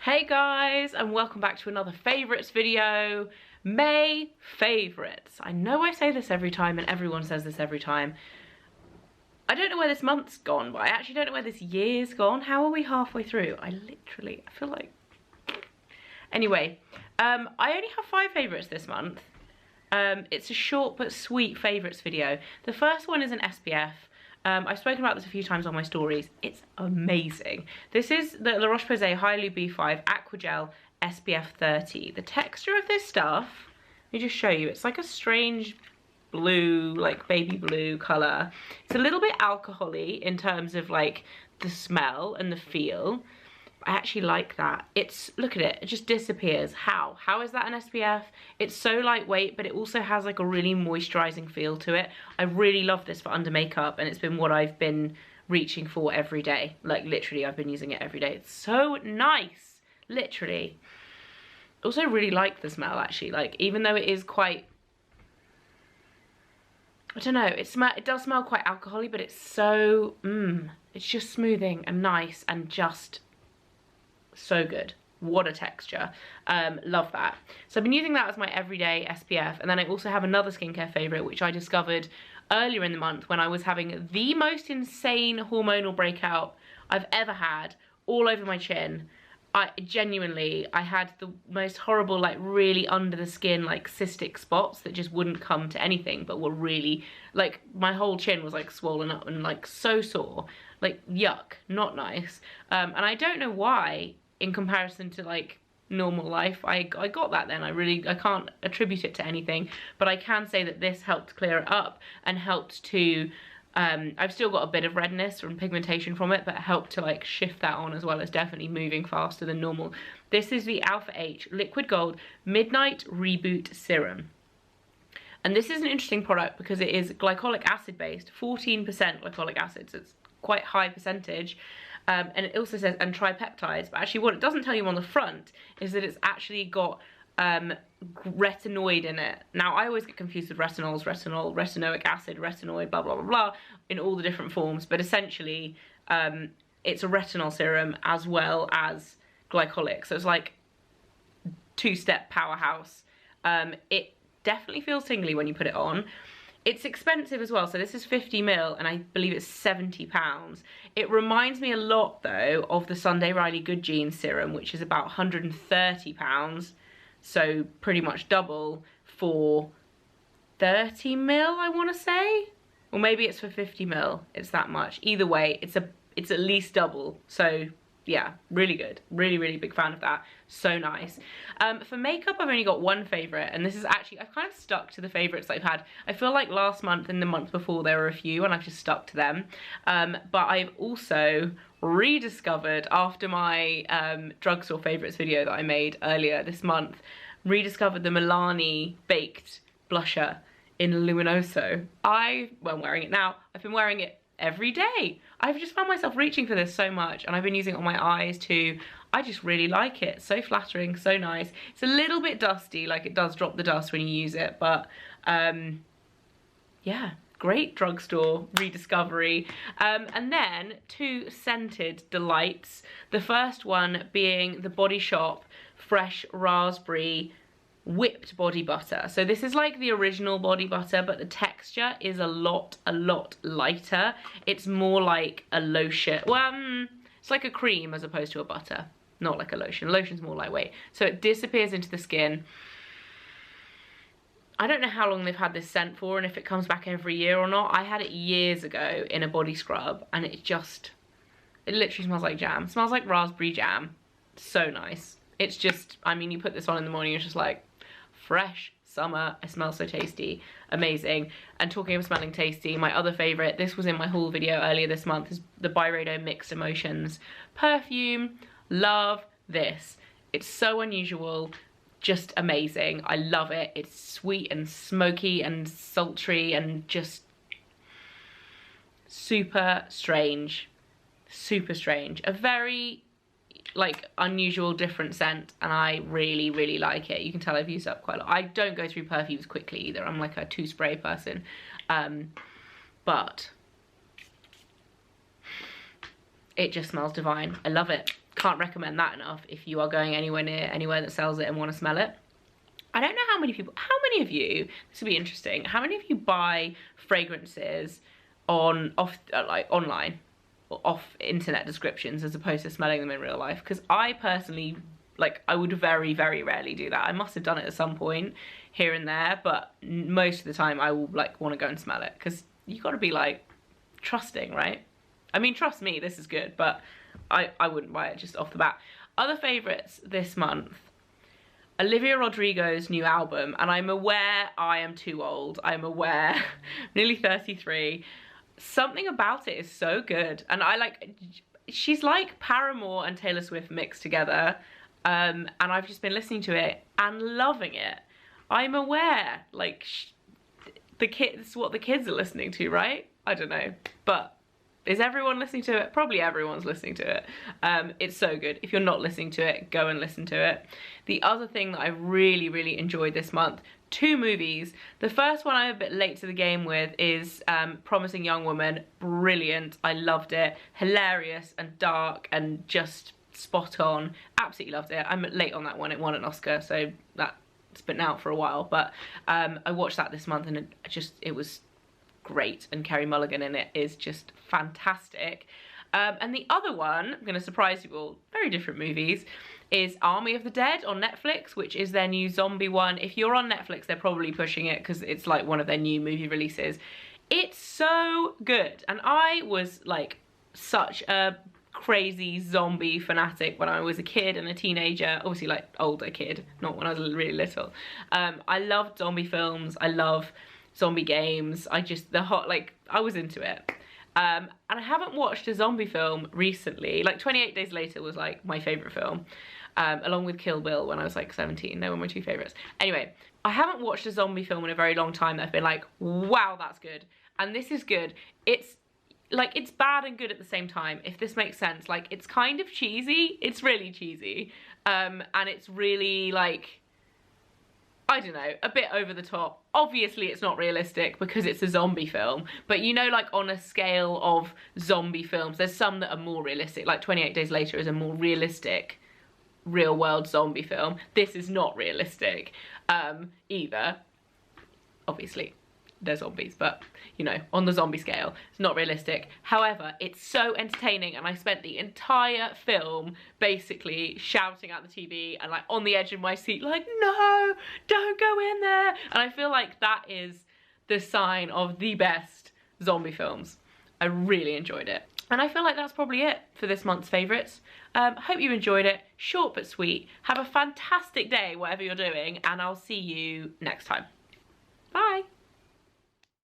Hey guys, and welcome back to another favourites video. May favourites. I know I say this every time and everyone says this every time. I don't know where this month's gone, but I actually don't know where this year's gone. How are we halfway through? I feel like... Anyway, I only have 5 favourites this month. It's a short but sweet favourites video. The first one is an SPF. I've spoken about this a few times on my stories. It's amazing. This is the La Roche-Posay Hyalu B5 Aquagel SPF 30. The texture of this stuff, let me just show you. It's like a strange blue, like baby blue colour. It's a little bit alcohol-y in terms of like the smell and the feel. I actually like that. Look at it, it just disappears. How is that an SPF? It's so lightweight, but it also has like a really moisturizing feel to it. I really love this for under makeup, and it's been what I've been reaching for every day. Like literally, I've been using it every day. It's so nice, literally. Also really like the smell actually, like even though it is quite, I don't know, it does smell quite alcohol-y, but it's so, it's just smoothing and nice and just so good. What a texture. Love that. So I've been using that as my everyday SPF, and then I also have another skincare favourite which I discovered earlier in the month when I was having the most insane hormonal breakout I've ever had, all over my chin. I had the most horrible, like really under the skin, like cystic spots that just wouldn't come to anything, but were really, like my whole chin was like swollen up and like so sore, like yuck, not nice. And I don't know why, in comparison to like normal life, I got that then. I can't attribute it to anything, but I can say that this helped clear it up and helped to, I've still got a bit of redness from pigmentation from it, but it helped to like shift that on, as well as definitely moving faster than normal. This is the Alpha H Liquid Gold Midnight Reboot Serum. And this is an interesting product because it is glycolic acid based, 14% glycolic acid, so it's quite high percentage. And it also says, and tripeptides, but actually what it doesn't tell you on the front is that it's actually got retinoid in it. Now I always get confused with retinols, retinoic acid, retinoid, blah blah blah blah, in all the different forms, but essentially it's a retinol serum as well as glycolic, so it's like two-step powerhouse. It definitely feels tingly when you put it on. It's expensive as well, so this is 50ml and I believe it's £70. It reminds me a lot though of the Sunday Riley Good Genes serum, which is about £130, so pretty much double for 30ml, I want to say, or maybe it's for 50ml. It's that much. Either way, it's at least double. So yeah, really good. Really big fan of that. So nice. For makeup, I've only got one favourite, and this is actually, I've kind of stuck to the favourites that I've had. I feel like last month and the month before there were a few and I've just stuck to them. But I've also rediscovered, after my drugstore favourites video that I made earlier this month, rediscovered the Milani Baked Blusher in Luminoso. I'm wearing it now. I've been wearing it every day. I've just found myself reaching for this so much, and I've been using it on my eyes too. I just really like it. So flattering, so nice. It's a little bit dusty, like it does drop the dust when you use it, but yeah, great drugstore rediscovery. And then 2 scented delights. The first one being the Body Shop Fresh Raspberry Whipped Body Butter. So this is like the original body butter, but the texture is a lot lighter. It's more like a lotion. Well, it's like a cream as opposed to a butter, not like a lotion. Lotion's more lightweight, so it disappears into the skin. I don't know how long they've had this scent for and if it comes back every year or not. I had it years ago in a body scrub, and it literally smells like jam. It smells like raspberry jam. So nice. It's just, I mean, you put this on in the morning, it's just like fresh summer. It smells so tasty. Amazing. And talking of smelling tasty, my other favourite, this was in my haul video earlier this month, is the Byredo Mixed Emotions perfume. Love this. It's so unusual, just amazing. I love it. It's sweet and smoky and sultry and just super strange. Super strange. A very like unusual, different scent, and I really like it. You can tell I've used up quite a lot. I don't go through perfumes quickly either. I'm like a 2-spray person, but it just smells divine. I love it. Can't recommend that enough if you are going anywhere near anywhere that sells it and want to smell it. I don't know how many of you, this would be interesting, how many of you buy fragrances online or off internet descriptions as opposed to smelling them in real life? Because I personally, like, I would very, very rarely do that. I must have done it at some point here and there, but most of the time I will like want to go and smell it, because you got to be like trusting, right? I mean, trust me, this is good, but I wouldn't buy it just off the bat. Other favourites this month, Olivia Rodrigo's new album, and I'm aware I am too old. I'm aware, nearly 33. Something about it is so good, and she's like Paramore and Taylor Swift mixed together, and I've just been listening to it and loving it. I'm aware, like, this is what the kids are listening to, right? I don't know, but is everyone listening to it? Probably everyone's listening to it. It's so good. If you're not listening to it, go and listen to it. The other thing that I really, really enjoyed this month, 2 movies. The first one I'm a bit late to the game with is Promising Young Woman. Brilliant. I loved it. Hilarious and dark and just spot on. Absolutely loved it. I'm late on that one. It won an Oscar, so that's been out for a while. But I watched that this month, and it was great, and Carey Mulligan in it is just fantastic. And the other one, I'm going to surprise you all, very different movies, is Army of the Dead on Netflix, which is their new zombie one. If you're on Netflix, they're probably pushing it because it's like one of their new movie releases. It's so good, and I was like such a crazy zombie fanatic when I was a kid and a teenager, obviously like older kid, not when I was really little. I loved zombie films, I love zombie games, I was into it. And I haven't watched a zombie film recently. Like 28 Days Later was like my favourite film, along with Kill Bill when I was like 17. They were my 2 favourites. Anyway, I haven't watched a zombie film in a very long time that I've been like, wow, that's good. And this is good. It's like, it's bad and good at the same time, if this makes sense. Like, it's kind of cheesy. It's really cheesy. And it's really like, I don't know, a bit over the top. Obviously it's not realistic because it's a zombie film, but you know, like on a scale of zombie films, there's some that are more realistic, like 28 Days Later is a more realistic real world zombie film. This is not realistic either. Obviously they're zombies, but you know, on the zombie scale, it's not realistic. However, it's so entertaining, and I spent the entire film basically shouting at the TV and like on the edge of my seat, like, no, don't go in there. And I feel like that is the sign of the best zombie films. I really enjoyed it. And I feel like that's probably it for this month's favourites. Hope you enjoyed it. Short but sweet. Have a fantastic day, whatever you're doing, and I'll see you next time. Bye.